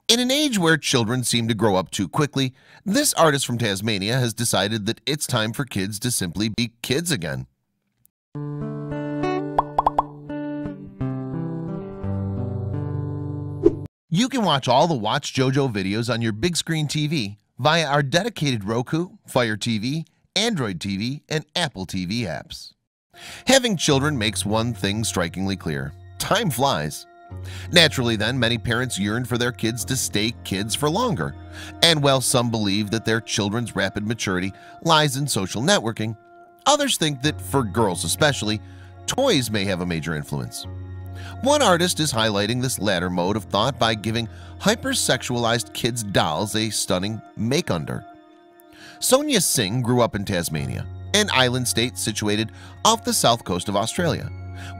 In an age where children seem to grow up too quickly, this artist from Tasmania has decided that it's time for kids to simply be kids again. You can watch all the watchJojo videos on your big screen TV via our dedicated Roku, Fire TV, Android TV, and Apple TV apps. Having children makes one thing strikingly clear: time flies. Naturally then, many parents yearn for their kids to stay kids for longer, and while some believe that their children's rapid maturity lies in social networking, others think that, for girls especially, toys may have a major influence. One artist is highlighting this latter mode of thought by giving hypersexualized kids' dolls a stunning makeunder. Sonia Singh grew up in Tasmania, an island state situated off the south coast of Australia,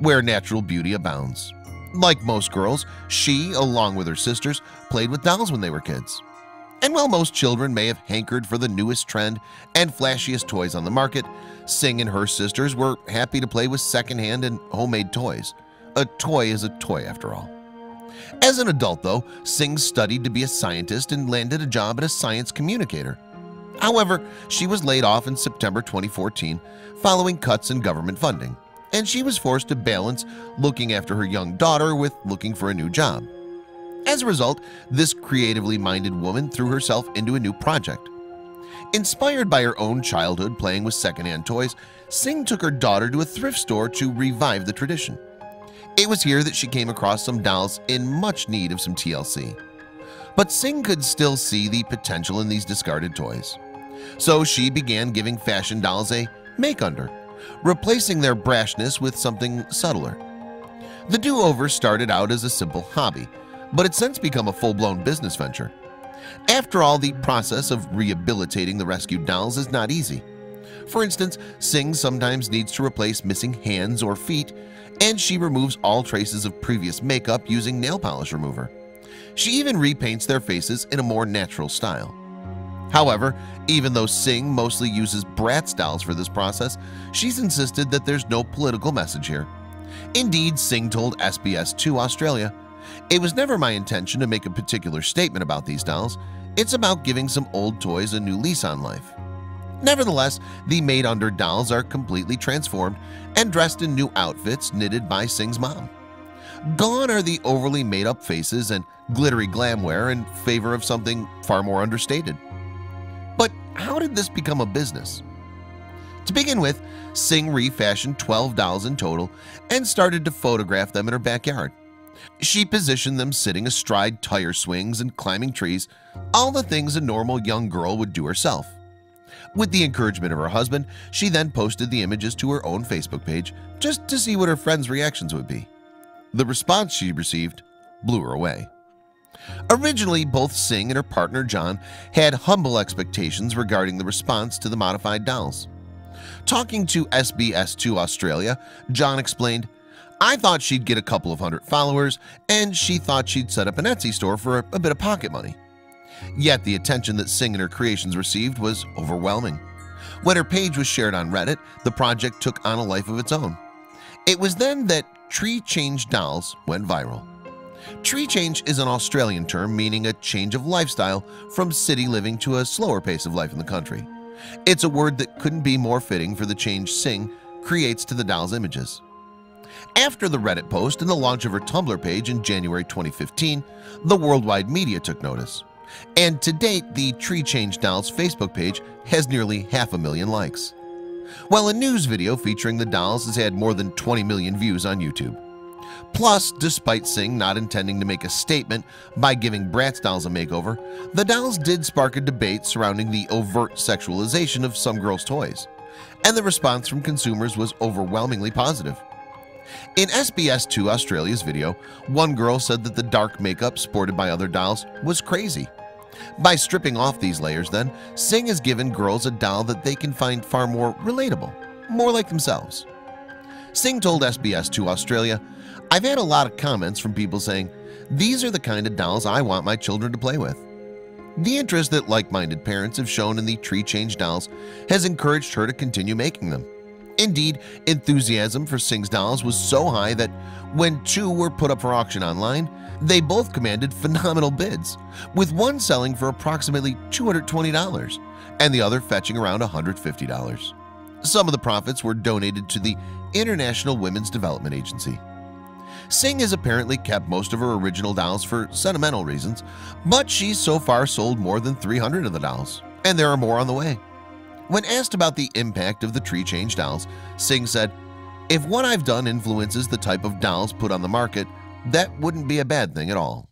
where natural beauty abounds. Like most girls, she, along with her sisters, played with dolls when they were kids. And while most children may have hankered for the newest trend and flashiest toys on the market, Singh and her sisters were happy to play with secondhand and homemade toys. A toy is a toy after all. As an adult though, Singh studied to be a scientist and landed a job as a science communicator. However, she was laid off in September 2014 following cuts in government funding, and she was forced to balance looking after her young daughter with looking for a new job. As a result, this creatively minded woman threw herself into a new project. Inspired by her own childhood playing with secondhand toys, Singh took her daughter to a thrift store to revive the tradition. It was here that she came across some dolls in much need of some TLC. But Singh could still see the potential in these discarded toys. So she began giving fashion dolls a makeunder, replacing their brashness with something subtler. The do-over started out as a simple hobby, but it's since become a full-blown business venture. After all, the process of rehabilitating the rescued dolls is not easy. For instance, Singh sometimes needs to replace missing hands or feet, and she removes all traces of previous makeup using nail polish remover. She even repaints their faces in a more natural style. However, even though Singh mostly uses Bratz dolls for this process, she's insisted that there's no political message here. Indeed, Singh told SBS2 Australia, "It was never my intention to make a particular statement about these dolls. It's about giving some old toys a new lease on life." Nevertheless, the made-under dolls are completely transformed and dressed in new outfits knitted by Singh's mom. Gone are the overly made-up faces and glittery glamware in favor of something far more understated. But how did this become a business? To begin with, Singh refashioned 12 dolls in total and started to photograph them in her backyard. She positioned them sitting astride tire swings and climbing trees, all the things a normal young girl would do herself. With the encouragement of her husband, she then posted the images to her own Facebook page just to see what her friends' reactions would be. The response she received blew her away. Originally, both Singh and her partner John had humble expectations regarding the response to the modified dolls. Talking to SBS2 Australia, John explained, "I thought she'd get a couple of hundred followers, and she thought she'd set up an Etsy store for a bit of pocket money." Yet the attention that Singh and her creations received was overwhelming. When her page was shared on Reddit, the project took on a life of its own. It was then that tree change dolls went viral. Tree change is an Australian term meaning a change of lifestyle from city living to a slower pace of life in the country. It's a word that couldn't be more fitting for the change Singh creates to the dolls' images. After the Reddit post and the launch of her Tumblr page in January 2015, the worldwide media took notice. And to date, the Tree Change Dolls Facebook page has nearly 500,000 likes, while a news video featuring the dolls has had more than 20 million views on YouTube. Plus, despite Singh not intending to make a statement by giving Bratz dolls a makeover, the dolls did spark a debate surrounding the overt sexualization of some girls' toys, and the response from consumers was overwhelmingly positive. In SBS2 Australia's video, one girl said that the dark makeup sported by other dolls was crazy. By stripping off these layers then, Singh has given girls a doll that they can find far more relatable, more like themselves. Singh told SBS2 Australia, "I've had a lot of comments from people saying, 'These are the kind of dolls I want my children to play with.'" The interest that like-minded parents have shown in the Tree Change dolls has encouraged her to continue making them. Indeed, enthusiasm for Singh's dolls was so high that when two were put up for auction online, They both commanded phenomenal bids, with one selling for approximately $220 and the other fetching around $150. Some of the profits were donated to the International Women's Development Agency. Singh has apparently kept most of her original dolls for sentimental reasons, but she's so far sold more than 300 of the dolls, and there are more on the way. When asked about the impact of the tree change dolls, Singh said, "If what I've done influences the type of dolls put on the market, that wouldn't be a bad thing at all."